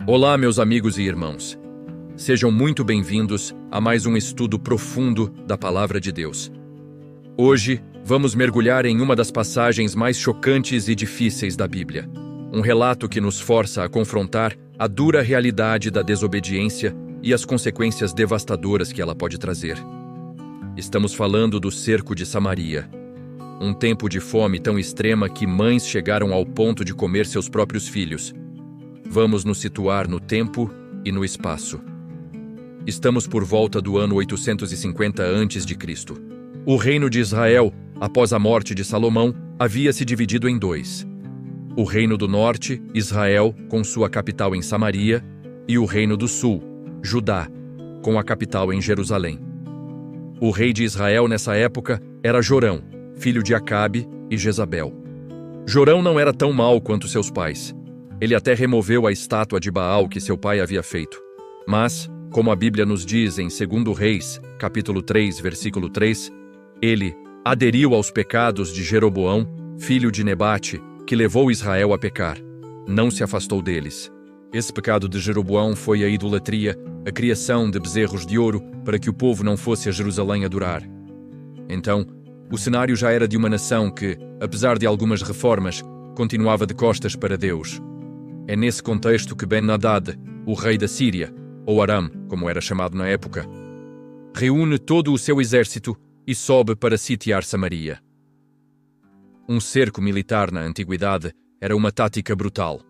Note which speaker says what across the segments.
Speaker 1: Olá, meus amigos e irmãos. Sejam muito bem-vindos a mais um estudo profundo da Palavra de Deus. Hoje, vamos mergulhar em uma das passagens mais chocantes e difíceis da Bíblia. Um relato que nos força a confrontar a dura realidade da desobediência e as consequências devastadoras que ela pode trazer. Estamos falando do cerco de Samaria. Um tempo de fome tão extrema que mães chegaram ao ponto de comer seus próprios filhos. Vamos nos situar no tempo e no espaço. Estamos por volta do ano 850 a.C. O reino de Israel, após a morte de Salomão, havia se dividido em dois. O reino do norte, Israel, com sua capital em Samaria, e o reino do sul, Judá, com a capital em Jerusalém. O rei de Israel nessa época era Jorão, filho de Acabe e Jezabel. Jorão não era tão mau quanto seus pais. Ele até removeu a estátua de Baal que seu pai havia feito. Mas, como a Bíblia nos diz em 2 Reis, capítulo 3, versículo 3, ele aderiu aos pecados de Jeroboão, filho de Nebate, que levou Israel a pecar. Não se afastou deles. Esse pecado de Jeroboão foi a idolatria, a criação de bezerros de ouro para que o povo não fosse a Jerusalém adorar. Então, o cenário já era de uma nação que, apesar de algumas reformas, continuava de costas para Deus. É nesse contexto que Ben-Hadad, o rei da Síria, ou Aram, como era chamado na época, reúne todo o seu exército e sobe para sitiar Samaria. Um cerco militar na antiguidade era uma tática brutal.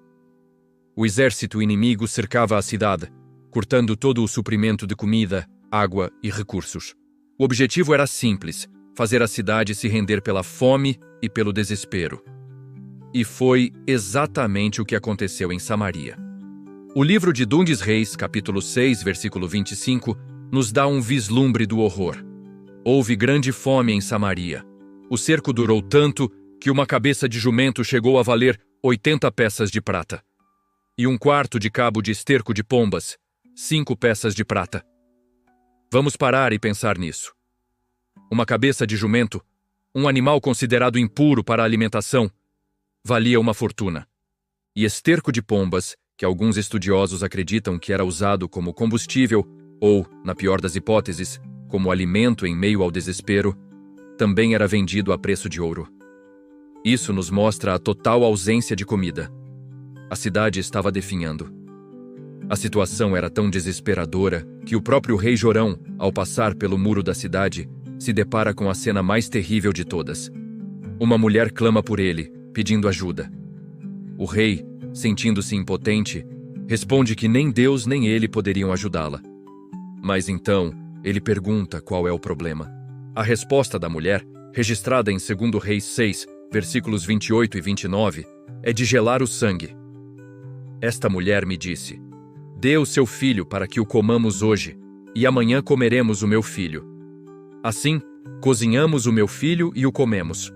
Speaker 1: O exército inimigo cercava a cidade, cortando todo o suprimento de comida, água e recursos. O objetivo era simples: fazer a cidade se render pela fome e pelo desespero. E foi exatamente o que aconteceu em Samaria. O livro de 2 Reis, capítulo 6, versículo 25, nos dá um vislumbre do horror. Houve grande fome em Samaria. O cerco durou tanto que uma cabeça de jumento chegou a valer 80 peças de prata. E um quarto de cabo de esterco de pombas, 5 peças de prata. Vamos parar e pensar nisso. Uma cabeça de jumento, um animal considerado impuro para a alimentação, valia uma fortuna. E esterco de pombas, que alguns estudiosos acreditam que era usado como combustível ou, na pior das hipóteses, como alimento em meio ao desespero, também era vendido a preço de ouro. Isso nos mostra a total ausência de comida. A cidade estava definhando. A situação era tão desesperadora que o próprio rei Jorão, ao passar pelo muro da cidade, se depara com a cena mais terrível de todas. Uma mulher clama por ele, pedindo ajuda. O rei, sentindo-se impotente, responde que nem Deus nem ele poderiam ajudá-la. Mas então, ele pergunta qual é o problema. A resposta da mulher, registrada em 2 Reis 6, versículos 28 e 29, é de gelar o sangue. Esta mulher me disse: "Dê o seu filho para que o comamos hoje, e amanhã comeremos o meu filho." Assim, cozinhamos o meu filho e o comemos.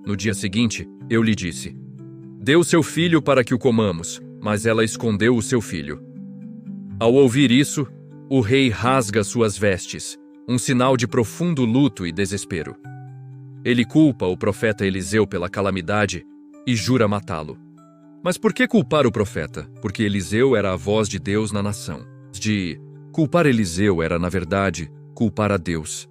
Speaker 1: No dia seguinte, eu lhe disse: "Dê o seu filho para que o comamos," mas ela escondeu o seu filho. Ao ouvir isso, o rei rasga suas vestes, um sinal de profundo luto e desespero. Ele culpa o profeta Eliseu pela calamidade e jura matá-lo. Mas por que culpar o profeta? Porque Eliseu era a voz de Deus na nação. Culpar Eliseu era, na verdade, culpar a Deus.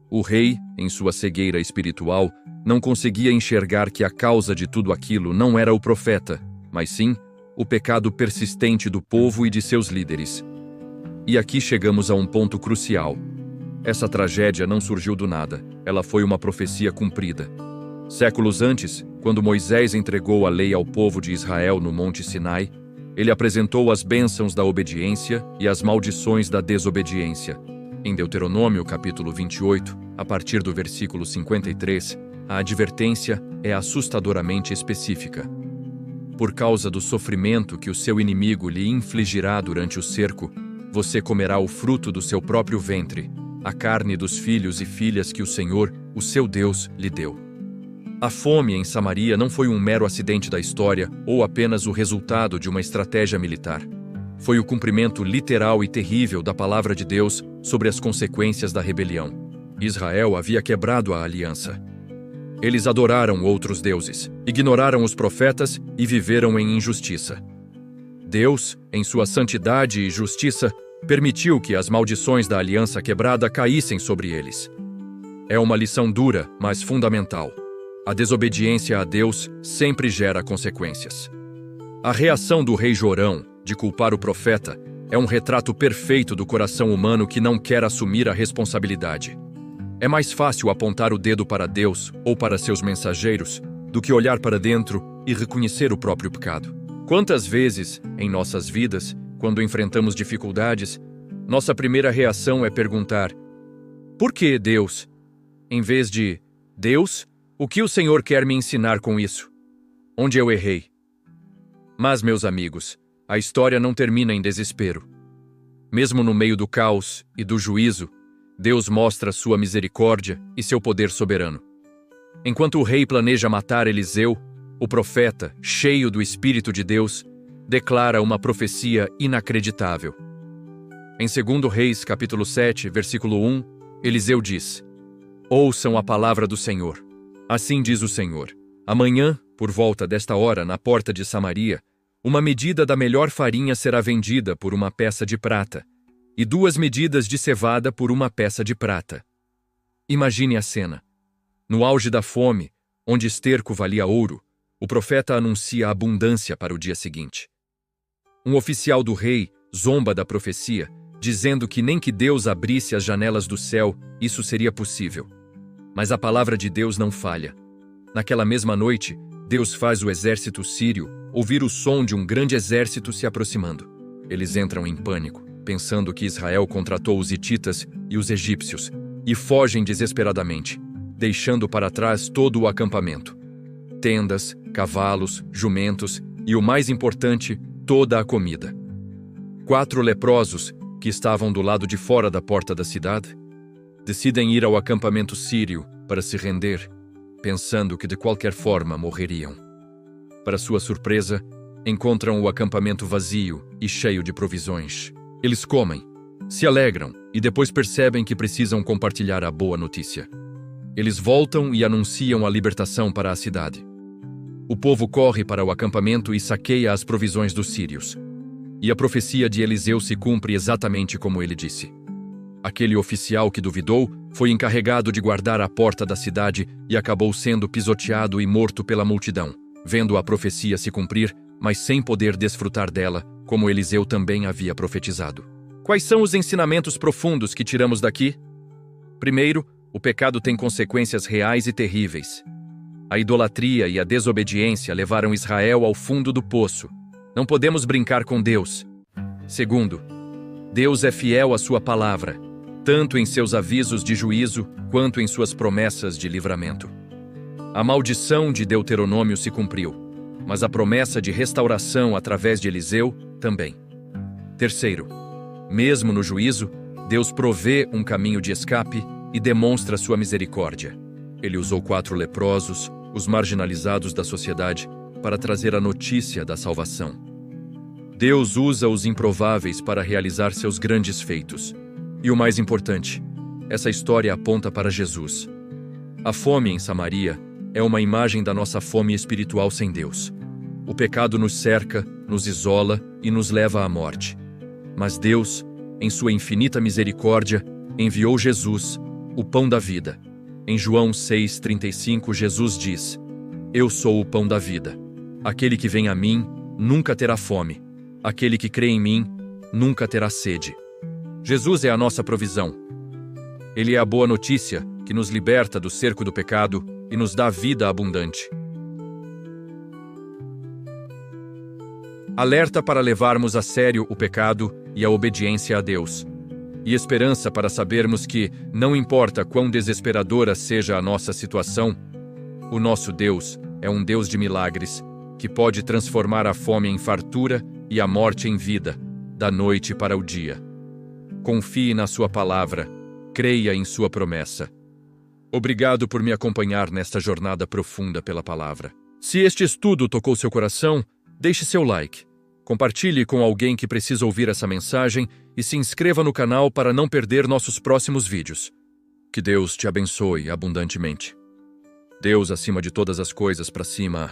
Speaker 1: O rei, em sua cegueira espiritual, não conseguia enxergar que a causa de tudo aquilo não era o profeta, mas sim o pecado persistente do povo e de seus líderes. E aqui chegamos a um ponto crucial. Essa tragédia não surgiu do nada, ela foi uma profecia cumprida. Séculos antes, quando Moisés entregou a lei ao povo de Israel no Monte Sinai, ele apresentou as bênçãos da obediência e as maldições da desobediência. Em Deuteronômio, capítulo 28, a partir do versículo 53, a advertência é assustadoramente específica. Por causa do sofrimento que o seu inimigo lhe infligirá durante o cerco, você comerá o fruto do seu próprio ventre, a carne dos filhos e filhas que o Senhor, o seu Deus, lhe deu. A fome em Samaria não foi um mero acidente da história ou apenas o resultado de uma estratégia militar. Foi o cumprimento literal e terrível da palavra de Deus sobre as consequências da rebelião. Israel havia quebrado a aliança. Eles adoraram outros deuses, ignoraram os profetas e viveram em injustiça. Deus, em sua santidade e justiça, permitiu que as maldições da aliança quebrada caíssem sobre eles. É uma lição dura, mas fundamental. A desobediência a Deus sempre gera consequências. A reação do rei Jorão, de culpar o profeta, é um retrato perfeito do coração humano que não quer assumir a responsabilidade. É mais fácil apontar o dedo para Deus ou para seus mensageiros do que olhar para dentro e reconhecer o próprio pecado. Quantas vezes, em nossas vidas, quando enfrentamos dificuldades, nossa primeira reação é perguntar: por que Deus? Em vez de: Deus, o que o Senhor quer me ensinar com isso? Onde eu errei? Mas, meus amigos, a história não termina em desespero. Mesmo no meio do caos e do juízo, Deus mostra sua misericórdia e seu poder soberano. Enquanto o rei planeja matar Eliseu, o profeta, cheio do Espírito de Deus, declara uma profecia inacreditável. Em 2 Reis, capítulo 7, versículo 1, Eliseu diz: ouçam a palavra do Senhor. Assim diz o Senhor: amanhã, por volta desta hora, na porta de Samaria, uma medida da melhor farinha será vendida por uma peça de prata, e 2 medidas de cevada por uma peça de prata. Imagine a cena. No auge da fome, onde esterco valia ouro, o profeta anuncia abundância para o dia seguinte. Um oficial do rei zomba da profecia, dizendo que nem que Deus abrisse as janelas do céu, isso seria possível. Mas a palavra de Deus não falha. Naquela mesma noite, Deus faz o exército sírio ouvir o som de um grande exército se aproximando. Eles entram em pânico, pensando que Israel contratou os hititas e os egípcios, e fogem desesperadamente, deixando para trás todo o acampamento. Tendas, cavalos, jumentos e, o mais importante, toda a comida. 4 leprosos, que estavam do lado de fora da porta da cidade, decidem ir ao acampamento sírio para se render, pensando que de qualquer forma morreriam. Para sua surpresa, encontram o acampamento vazio e cheio de provisões. Eles comem, se alegram e depois percebem que precisam compartilhar a boa notícia. Eles voltam e anunciam a libertação para a cidade. O povo corre para o acampamento e saqueia as provisões dos sírios. E a profecia de Eliseu se cumpre exatamente como ele disse. Aquele oficial que duvidou foi encarregado de guardar a porta da cidade e acabou sendo pisoteado e morto pela multidão, vendo a profecia se cumprir, mas sem poder desfrutar dela, como Eliseu também havia profetizado. Quais são os ensinamentos profundos que tiramos daqui? Primeiro, o pecado tem consequências reais e terríveis. A idolatria e a desobediência levaram Israel ao fundo do poço. Não podemos brincar com Deus. Segundo, Deus é fiel à sua palavra, tanto em seus avisos de juízo quanto em suas promessas de livramento. A maldição de Deuteronômio se cumpriu, mas a promessa de restauração através de Eliseu também. Terceiro, mesmo no juízo, Deus provê um caminho de escape e demonstra sua misericórdia. Ele usou 4 leprosos, os marginalizados da sociedade, para trazer a notícia da salvação. Deus usa os improváveis para realizar seus grandes feitos. E o mais importante, essa história aponta para Jesus. A fome em Samaria é uma imagem da nossa fome espiritual sem Deus. O pecado nos cerca, nos isola e nos leva à morte. Mas Deus, em sua infinita misericórdia, enviou Jesus, o pão da vida. Em João 6,35, Jesus diz: eu sou o pão da vida. Aquele que vem a mim nunca terá fome. Aquele que crê em mim nunca terá sede. Jesus é a nossa provisão. Ele é a boa notícia que nos liberta do cerco do pecado e nos dá vida abundante. Alerta para levarmos a sério o pecado e a obediência a Deus. E esperança para sabermos que, não importa quão desesperadora seja a nossa situação, o nosso Deus é um Deus de milagres, que pode transformar a fome em fartura e a morte em vida, da noite para o dia. Confie na sua palavra, creia em sua promessa. Obrigado por me acompanhar nesta jornada profunda pela palavra. Se este estudo tocou seu coração, deixe seu like, compartilhe com alguém que precisa ouvir essa mensagem e se inscreva no canal para não perder nossos próximos vídeos. Que Deus te abençoe abundantemente. Deus acima de todas as coisas para cima.